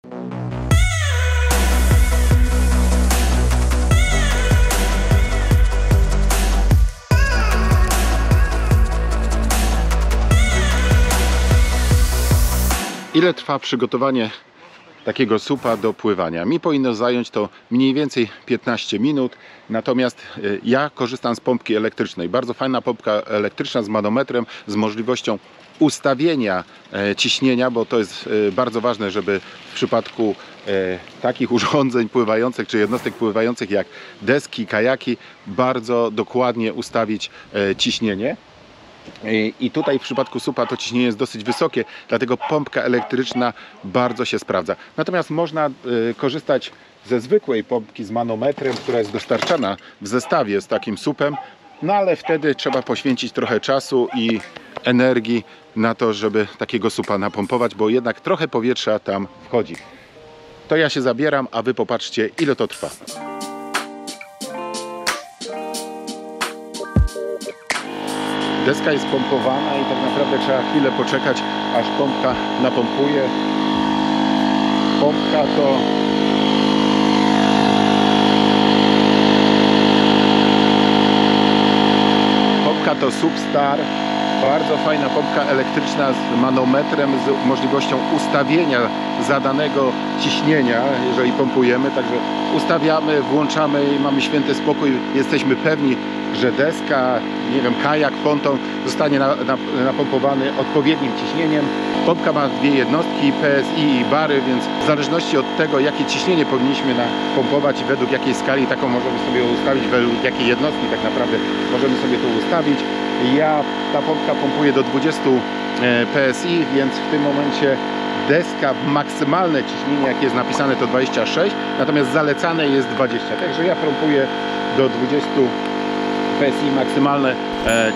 Ile trwa przygotowanie takiego SUP-a do pływania? Mi powinno zająć to mniej więcej 15 minut, natomiast ja korzystam z pompki elektrycznej. Bardzo fajna pompka elektryczna z manometrem, z możliwością ustawienia ciśnienia, bo to jest bardzo ważne, żeby w przypadku takich urządzeń pływających czy jednostek pływających jak deski, kajaki bardzo dokładnie ustawić ciśnienie. I tutaj w przypadku SUP-a to ciśnienie jest dosyć wysokie, dlatego pompka elektryczna bardzo się sprawdza. Natomiast można korzystać ze zwykłej pompki z manometrem, która jest dostarczana w zestawie z takim SUP-em, no ale wtedy trzeba poświęcić trochę czasu i energii na to, żeby takiego SUP-a napompować, bo jednak trochę powietrza tam wchodzi. To ja się zabieram, a wy popatrzcie, ile to trwa. Deska jest pompowana i tak naprawdę trzeba chwilę poczekać, aż pompka napompuje. Pompka to Substar. Bardzo fajna pompka elektryczna z manometrem, z możliwością ustawienia zadanego ciśnienia, jeżeli pompujemy. Także ustawiamy, włączamy i mamy święty spokój. Jesteśmy pewni, że deska, nie wiem, kajak, ponton zostanie napompowany odpowiednim ciśnieniem. Pompka ma dwie jednostki, PSI i bary, więc w zależności od tego, jakie ciśnienie powinniśmy napompować i według jakiej skali, taką możemy sobie ustawić, według jakiej jednostki tak naprawdę możemy sobie to ustawić. Ta pompka pompuje do 20 PSI, więc w tym momencie deska, maksymalne ciśnienie, jakie jest napisane, to 26, natomiast zalecane jest 20. Także ja pompuję do 20 PSI maksymalne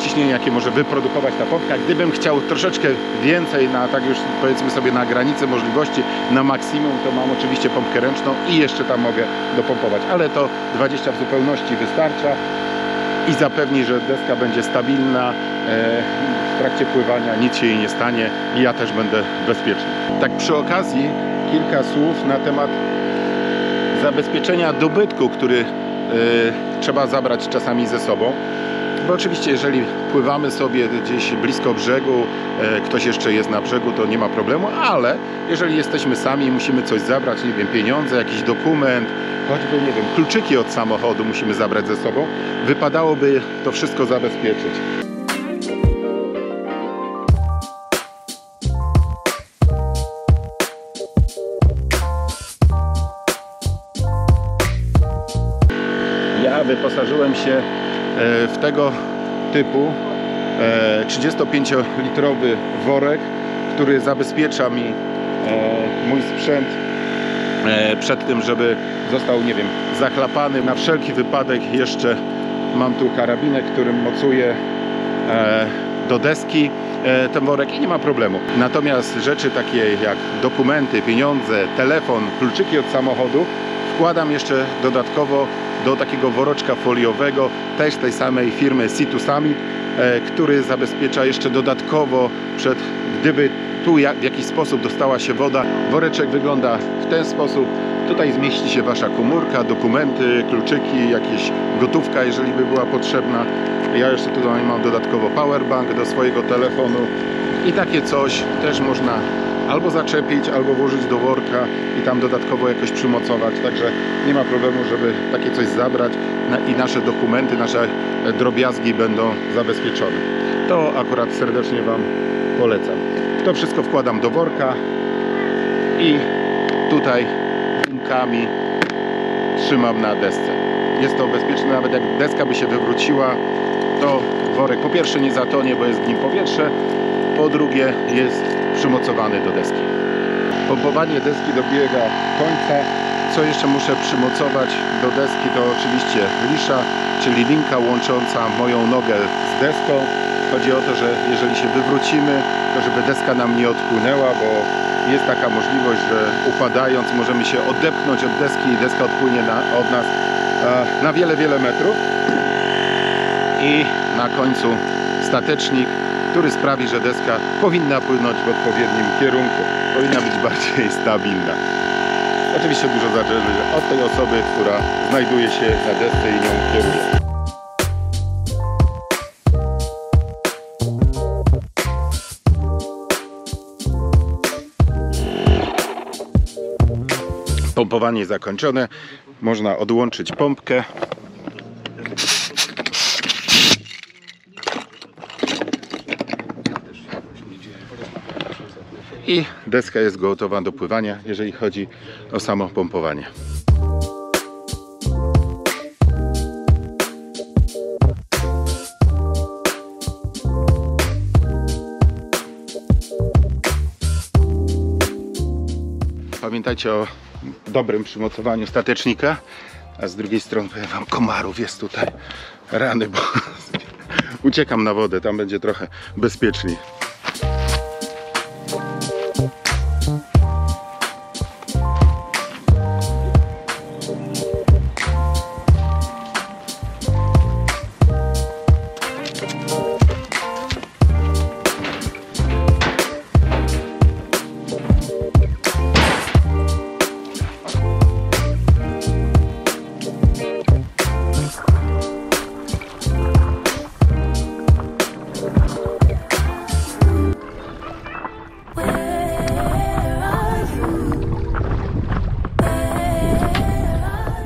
ciśnienie, jakie może wyprodukować ta pompka. Gdybym chciał troszeczkę więcej, tak już powiedzmy sobie na granicy możliwości, na maksimum, to mam oczywiście pompkę ręczną i jeszcze tam mogę dopompować, ale to 20 w zupełności wystarcza i zapewni, że deska będzie stabilna w trakcie pływania, nic się jej nie stanie i ja też będę bezpieczny. Tak przy okazji kilka słów na temat zabezpieczenia dobytku, który trzeba zabrać czasami ze sobą. Bo oczywiście jeżeli pływamy sobie gdzieś blisko brzegu, ktoś jeszcze jest na brzegu, to nie ma problemu, ale jeżeli jesteśmy sami i musimy coś zabrać, nie wiem, pieniądze, jakiś dokument, choćby, nie wiem, kluczyki od samochodu musimy zabrać ze sobą, wypadałoby to wszystko zabezpieczyć. Ja wyposażyłem się w tego typu 35-litrowy worek, który zabezpiecza mi mój sprzęt przed tym, żeby został, nie wiem, zachlapany. Na wszelki wypadek jeszcze mam tu karabinek, którym mocuję do deski ten worek i nie ma problemu. Natomiast rzeczy takie jak dokumenty, pieniądze, telefon, kluczyki od samochodu wkładam jeszcze dodatkowo do takiego woreczka foliowego, też tej samej firmy Sea2 Summit, który zabezpiecza jeszcze dodatkowo przed, gdyby tu w jakiś sposób dostała się woda. Woreczek wygląda w ten sposób. Tutaj zmieści się wasza komórka, dokumenty, kluczyki, jakieś gotówka, jeżeli by była potrzebna. Ja jeszcze tutaj mam dodatkowo powerbank do swojego telefonu i takie coś też można albo zaczepić, albo włożyć do worka i tam dodatkowo jakoś przymocować. Także nie ma problemu, żeby takie coś zabrać i nasze dokumenty, nasze drobiazgi będą zabezpieczone. To akurat serdecznie wam polecam. To wszystko wkładam do worka i tutaj gumkami trzymam na desce. Jest to bezpieczne, nawet jak deska by się wywróciła, to worek po pierwsze nie zatonie, bo jest w nim powietrze, po drugie jest przymocowany do deski. Pompowanie deski dobiega końca. Co jeszcze muszę przymocować do deski, to oczywiście lisza, czyli linka łącząca moją nogę z deską. Chodzi o to, że jeżeli się wywrócimy, to żeby deska nam nie odpłynęła, bo jest taka możliwość, że upadając możemy się odepchnąć od deski i deska odpłynie od nas na wiele, wiele metrów. I na końcu statecznik, który sprawi, że deska powinna płynąć w odpowiednim kierunku. Powinna być bardziej stabilna. Oczywiście dużo zależy od tej osoby, która znajduje się na desce i nią kieruje. Pompowanie zakończone. Można odłączyć pompkę. I deska jest gotowa do pływania, jeżeli chodzi o samo pompowanie. Pamiętajcie o dobrym przymocowaniu statecznika, a z drugiej strony powiem wam, komarów jest tutaj. Rany, bo uciekam na wodę, tam będzie trochę bezpieczniej.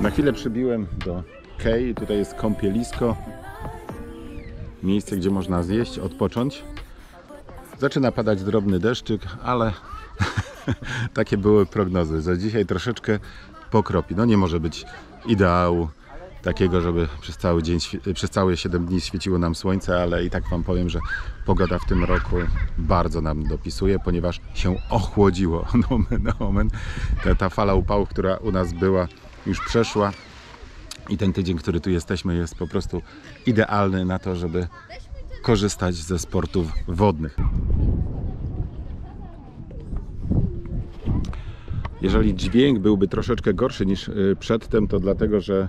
Na chwilę przybiłem do Kei, tutaj jest kąpielisko, miejsce, gdzie można zjeść, odpocząć. Zaczyna padać drobny deszczyk, ale takie były prognozy, że dzisiaj troszeczkę pokropi. No nie może być ideału takiego, żeby przez cały dzień, przez całe 7 dni świeciło nam słońce, ale i tak wam powiem, że pogoda w tym roku bardzo nam dopisuje, ponieważ się ochłodziło. Ta fala upału, która u nas była, już przeszła i ten tydzień, który tu jesteśmy, jest po prostu idealny na to, żeby korzystać ze sportów wodnych. Jeżeli dźwięk byłby troszeczkę gorszy niż przedtem, to dlatego, że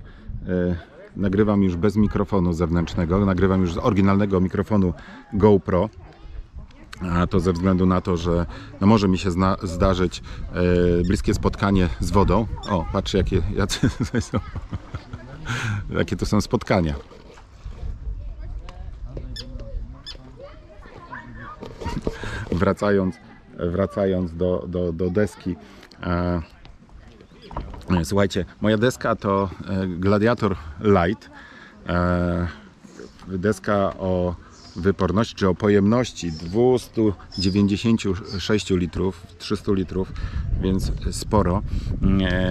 nagrywam już bez mikrofonu zewnętrznego, nagrywam już z oryginalnego mikrofonu GoPro. A to ze względu na to, że no może mi się zdarzyć bliskie spotkanie z wodą. O, patrzcie, jakie to są spotkania. Wracając do deski. Słuchajcie, moja deska to Gladiator Light. Deska o wyporności, czy o pojemności 296 litrów, 300 litrów, więc sporo.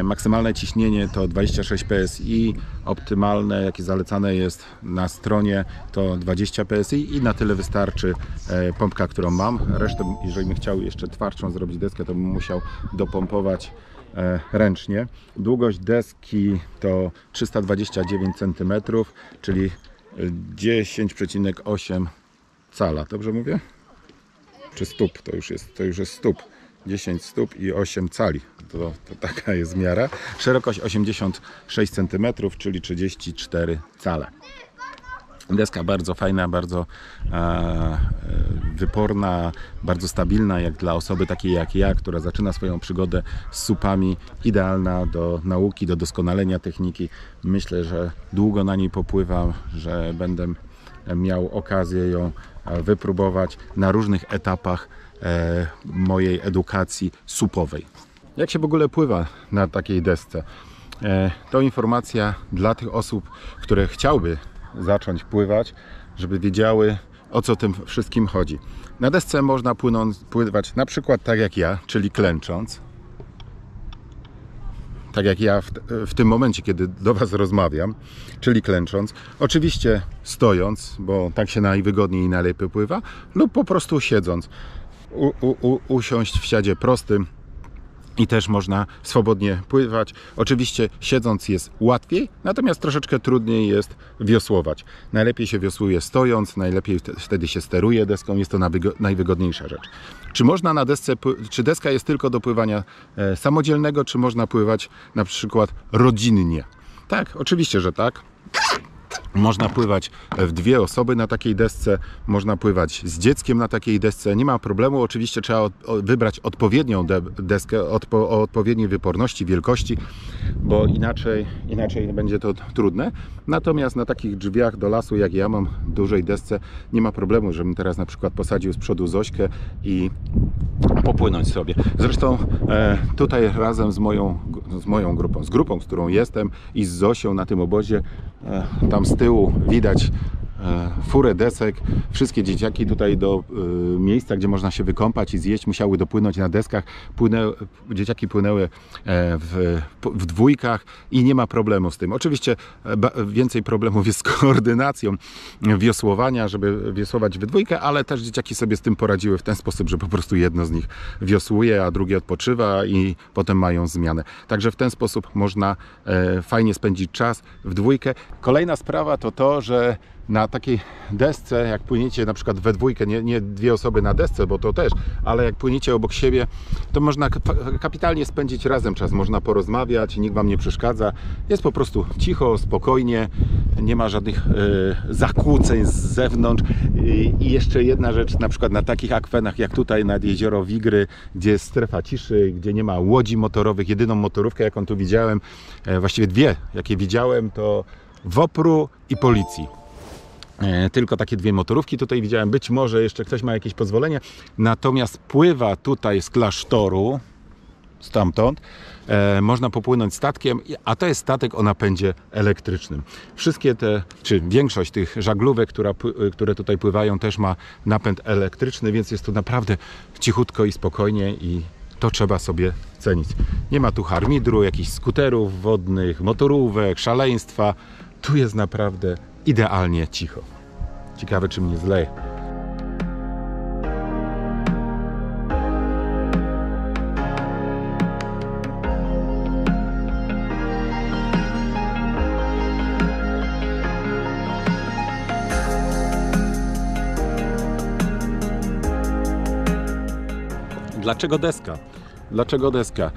Maksymalne ciśnienie to 26 PSI, optymalne, jakie zalecane jest na stronie, to 20 PSI i na tyle wystarczy pompka, którą mam. Resztę, jeżeli bym chciał jeszcze twardszą zrobić deskę, to bym musiał dopompować ręcznie. Długość deski to 329 cm, czyli 10,8 cala. Dobrze mówię? Czy stóp? To już jest stóp. 10 stóp i 8 cali. To taka jest miara. Szerokość 86 cm, czyli 34 cale. Deska bardzo fajna, bardzo wyporna, bardzo stabilna, jak dla osoby takiej jak ja, która zaczyna swoją przygodę z supami. Idealna do nauki, do doskonalenia techniki. Myślę, że długo na niej popływam, że będę miał okazję ją wypróbować na różnych etapach mojej edukacji supowej. Jak się w ogóle pływa na takiej desce? To informacja dla tych osób, które chciałyby zacząć pływać, żeby wiedziały, o co tym wszystkim chodzi. Na desce można pływać na przykład tak jak ja, czyli klęcząc. Tak jak ja w tym momencie, kiedy do Was rozmawiam, czyli klęcząc. Oczywiście stojąc, bo tak się najwygodniej i najlepiej pływa, lub po prostu siedząc. Usiąść w siadzie prostym i też można swobodnie pływać. Oczywiście siedząc jest łatwiej, natomiast troszeczkę trudniej jest wiosłować. Najlepiej się wiosłuje stojąc, najlepiej wtedy się steruje deską, jest to najwygodniejsza rzecz. Czy można na desce, czy deska jest tylko do pływania samodzielnego, czy można pływać na przykład rodzinnie? Tak, oczywiście, że tak. Można pływać w 2 osoby na takiej desce, można pływać z dzieckiem na takiej desce, nie ma problemu. Oczywiście trzeba wybrać odpowiednią deskę o odpowiedniej wyporności, wielkości, bo inaczej będzie to trudne. Natomiast na takich drzwiach do lasu, jak ja mam, dużej desce, nie ma problemu, żebym teraz na przykład posadził z przodu Zośkę i popłynąć sobie. Zresztą tutaj razem z moją grupą, z którą jestem i z Zosią na tym obozie, tam z tyłu widać furę desek. Wszystkie dzieciaki tutaj do miejsca, gdzie można się wykąpać i zjeść, musiały dopłynąć na deskach. Dzieciaki płynęły w dwójkach i nie ma problemu z tym. Oczywiście więcej problemów jest z koordynacją wiosłowania, żeby wiosłować we dwójkę, ale też dzieciaki sobie z tym poradziły w ten sposób, że po prostu jedno z nich wiosłuje, a drugie odpoczywa i potem mają zmianę. Także w ten sposób można fajnie spędzić czas w dwójkę. Kolejna sprawa to to, że na takiej desce, jak płyniecie na przykład we dwójkę, nie 2 osoby na desce, bo to też, ale jak płyniecie obok siebie, to można kapitalnie spędzić razem czas, można porozmawiać, nikt Wam nie przeszkadza, jest po prostu cicho, spokojnie, nie ma żadnych zakłóceń z zewnątrz. I jeszcze jedna rzecz, na przykład na takich akwenach jak tutaj nad jezioro Wigry, gdzie jest strefa ciszy, gdzie nie ma łodzi motorowych, jedyną motorówkę, jaką tu widziałem, właściwie 2, jakie widziałem, to WOPR-u i policji. Tylko takie 2 motorówki tutaj widziałem, być może jeszcze ktoś ma jakieś pozwolenie, natomiast pływa tutaj z klasztoru, stamtąd, można popłynąć statkiem, a to jest statek o napędzie elektrycznym. Wszystkie te, czy większość tych żaglówek, które tutaj pływają, też ma napęd elektryczny, więc jest tu naprawdę cichutko i spokojnie i to trzeba sobie cenić. Nie ma tu harmidru, jakichś skuterów wodnych, motorówek, szaleństwa. Tu jest naprawdę idealnie cicho. Ciekawe, czy mnie zleje. Dlaczego deska? Dlaczego deska?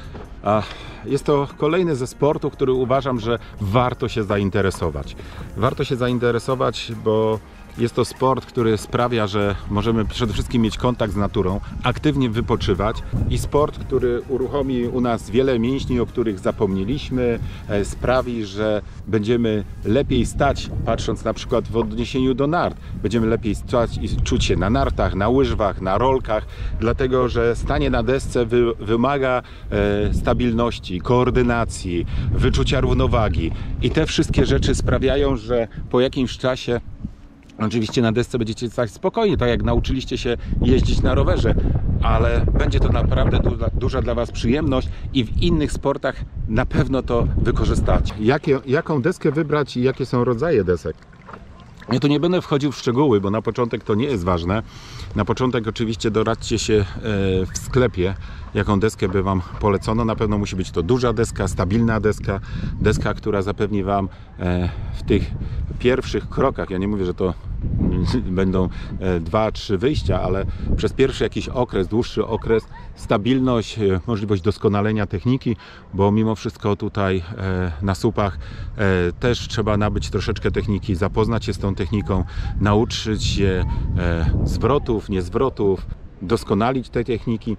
Jest to kolejny ze sportów, który uważam, że warto się zainteresować. Warto się zainteresować, bo jest to sport, który sprawia, że możemy przede wszystkim mieć kontakt z naturą, aktywnie wypoczywać i sport, który uruchomi u nas wiele mięśni, o których zapomnieliśmy, sprawi, że będziemy lepiej stać, patrząc na przykład w odniesieniu do nart. Będziemy lepiej stać i czuć się na nartach, na łyżwach, na rolkach, dlatego że stanie na desce wymaga stabilności, koordynacji, wyczucia równowagi i te wszystkie rzeczy sprawiają, że po jakimś czasie oczywiście na desce będziecie stać spokojnie, tak jak nauczyliście się jeździć na rowerze, ale będzie to naprawdę duża dla Was przyjemność i w innych sportach na pewno to wykorzystacie. Jaką deskę wybrać i jakie są rodzaje desek? Ja tu nie będę wchodził w szczegóły, bo na początek to nie jest ważne. Na początek oczywiście doradźcie się w sklepie, jaką deskę by Wam polecono. Na pewno musi być to duża deska, stabilna deska, deska, która zapewni Wam w tych pierwszych krokach, ja nie mówię, że to będą 2-3 wyjścia, ale przez pierwszy jakiś okres, dłuższy okres, stabilność, możliwość doskonalenia techniki, bo mimo wszystko tutaj na słupach też trzeba nabyć troszeczkę techniki, zapoznać się z tą techniką, nauczyć się zwrotów, niezwrotów, doskonalić te techniki.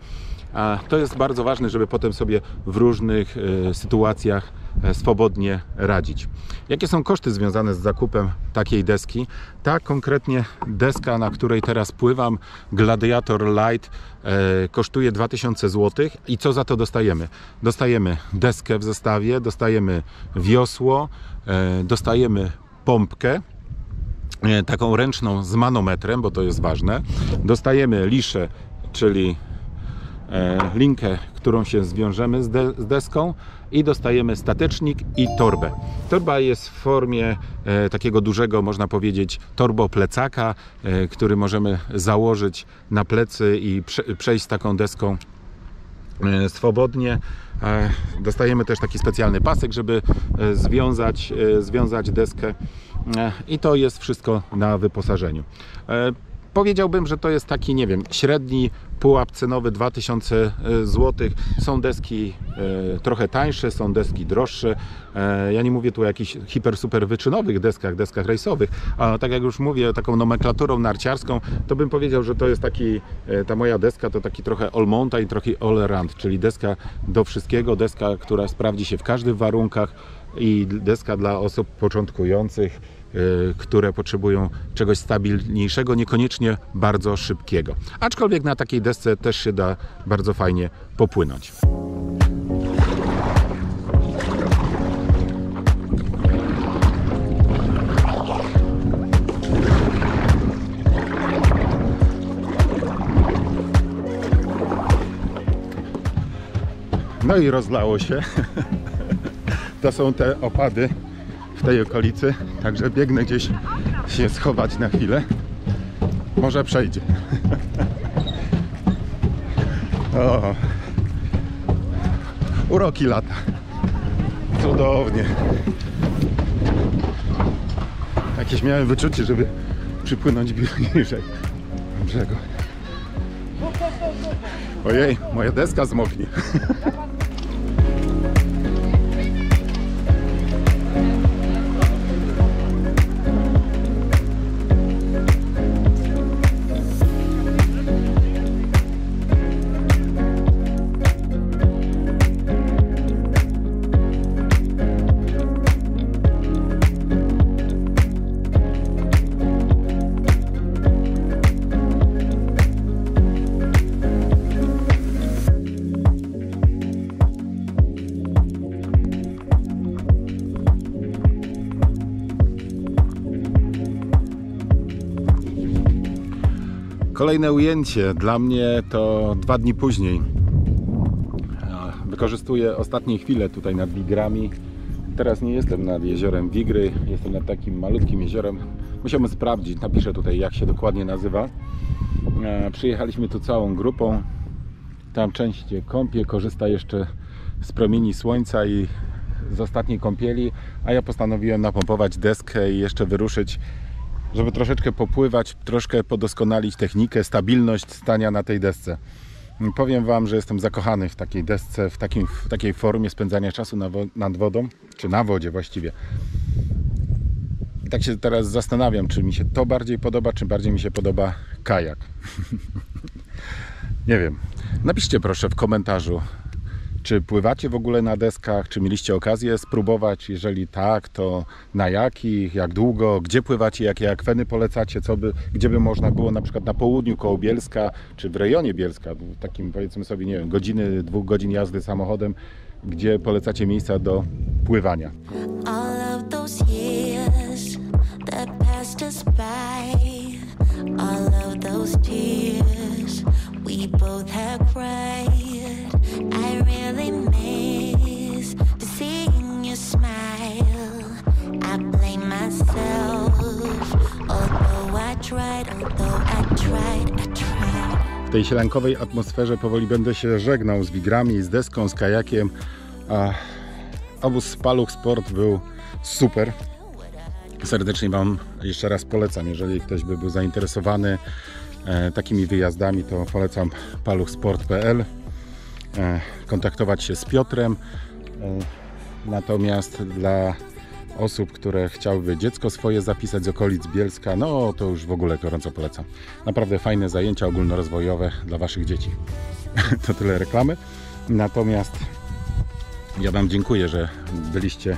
A to jest bardzo ważne, żeby potem sobie w różnych sytuacjach swobodnie radzić. Jakie są koszty związane z zakupem takiej deski? Ta konkretnie deska, na której teraz pływam, Gladiator Light, kosztuje 2000 zł. I co za to dostajemy? Dostajemy deskę w zestawie, dostajemy wiosło, dostajemy pompkę, taką ręczną z manometrem, bo to jest ważne. Dostajemy liszę, czyli linkę, którą się zwiążemy z deską i dostajemy statecznik i torbę. Torba jest w formie takiego dużego, można powiedzieć, torboplecaka, który możemy założyć na plecy i przejść z taką deską swobodnie. Dostajemy też taki specjalny pasek, żeby związać deskę i to jest wszystko na wyposażeniu. Powiedziałbym, że to jest taki, nie wiem, średni pułap cenowy 2000 zł. Są deski trochę tańsze, są deski droższe. Ja nie mówię tu o jakichś super wyczynowych deskach rejsowych, a tak jak już mówię, taką nomenklaturą narciarską, to bym powiedział, że to jest taki, ta moja deska to taki trochę all mountain, trochę all around, czyli deska do wszystkiego, deska, która sprawdzi się w każdych warunkach i deska dla osób początkujących, które potrzebują czegoś stabilniejszego, niekoniecznie bardzo szybkiego. Aczkolwiek na takiej desce też się da bardzo fajnie popłynąć. No i rozlało się. To są te opady w tej okolicy, także biegnę gdzieś się schować na chwilę. Może przejdzie. O, uroki lata. Cudownie. Jakieś miałem wyczucie, żeby przypłynąć bliżej brzegu. Ojej, moja deska zmoknie. Kolejne ujęcie dla mnie to 2 dni później. Wykorzystuję ostatnie chwile tutaj nad Wigrami. Teraz nie jestem nad jeziorem Wigry, jestem nad takim malutkim jeziorem. Musiałem sprawdzić, napiszę tutaj jak się dokładnie nazywa. Przyjechaliśmy tu całą grupą. Tam część się kąpie, korzysta jeszcze z promieni słońca i z ostatniej kąpieli, a ja postanowiłem napompować deskę i jeszcze wyruszyć, żeby troszeczkę popływać, troszkę podoskonalić technikę, stabilność stania na tej desce. Powiem Wam, że jestem zakochany w takiej desce, w takiej formie spędzania czasu nad wodą, czy na wodzie właściwie. I tak się teraz zastanawiam, czy mi się to bardziej podoba, czy bardziej mi się podoba kajak. Nie wiem. Napiszcie proszę w komentarzu, czy pływacie w ogóle na deskach, czy mieliście okazję spróbować, jeżeli tak, to na jakich, jak długo, gdzie pływacie, jakie akweny polecacie, gdzie by można było na przykład na południu koło Bielska, czy w rejonie Bielska, w takim powiedzmy sobie, nie wiem, 2 godzin jazdy samochodem, gdzie polecacie miejsca do pływania. All of those years that passed us by, all of those tears we both have cried. I really miss to seeing you smile. I blame myself, although I tried. W tej sielankowej atmosferze powoli będę się żegnał z wigrami, z deską, z kajakiem. Obóz Paluch Sport był super. Serdecznie Wam jeszcze raz polecam, jeżeli ktoś by był zainteresowany takimi wyjazdami, to polecam paluchsport.pl. Kontaktować się z Piotrem. Natomiast dla osób, które chciałyby dziecko swoje zapisać z okolic Bielska, no to już w ogóle gorąco polecam. Naprawdę fajne zajęcia ogólnorozwojowe dla Waszych dzieci. To tyle reklamy. Natomiast ja Wam dziękuję, że byliście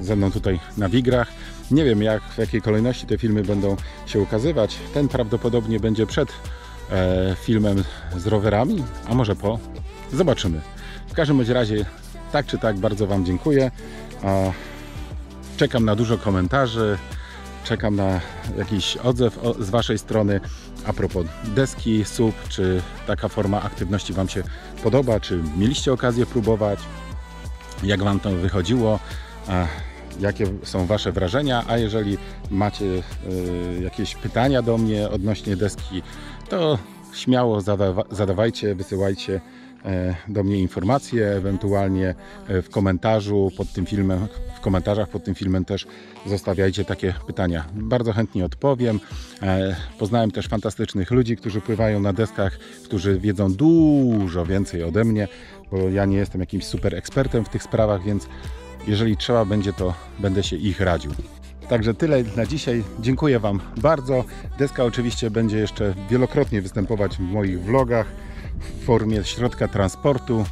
ze mną tutaj na Wigrach. Nie wiem, w jakiej kolejności te filmy będą się ukazywać. Ten prawdopodobnie będzie przed filmem z rowerami, a może po. Zobaczymy. W każdym razie, tak czy tak, bardzo Wam dziękuję. Czekam na dużo komentarzy, czekam na jakiś odzew z Waszej strony a propos deski, SUP, czy taka forma aktywności Wam się podoba, czy mieliście okazję próbować, jak Wam to wychodziło, jakie są Wasze wrażenia, a jeżeli macie jakieś pytania do mnie odnośnie deski, to śmiało zadawajcie, wysyłajcie. do mnie informacje, ewentualnie w komentarzu pod tym filmem, w komentarzach pod tym filmem też zostawiajcie takie pytania. Bardzo chętnie odpowiem. Poznałem też fantastycznych ludzi, którzy pływają na deskach, którzy wiedzą dużo więcej ode mnie, bo ja nie jestem jakimś super ekspertem w tych sprawach, więc jeżeli trzeba będzie, to będę się ich radził. Także tyle na dzisiaj. Dziękuję Wam bardzo. Deska oczywiście będzie jeszcze wielokrotnie występować w moich vlogach w formie środka transportu.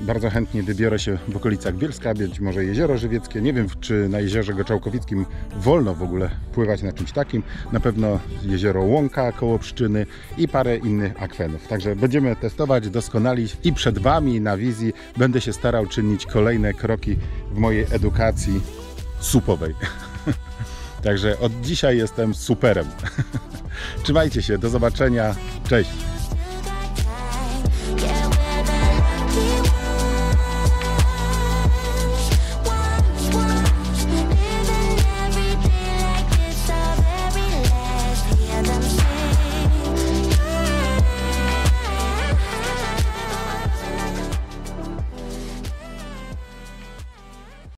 Bardzo chętnie wybiorę się w okolicach Bielska, być może Jezioro Żywieckie. Nie wiem, czy na Jeziorze Goczałkowickim wolno w ogóle pływać na czymś takim. Na pewno Jezioro Łąka koło Pszczyny i parę innych akwenów. Także będziemy testować, doskonalić i przed Wami na wizji będę się starał czynić kolejne kroki w mojej edukacji supowej. Także od dzisiaj jestem superem. Trzymajcie się, do zobaczenia. Cześć!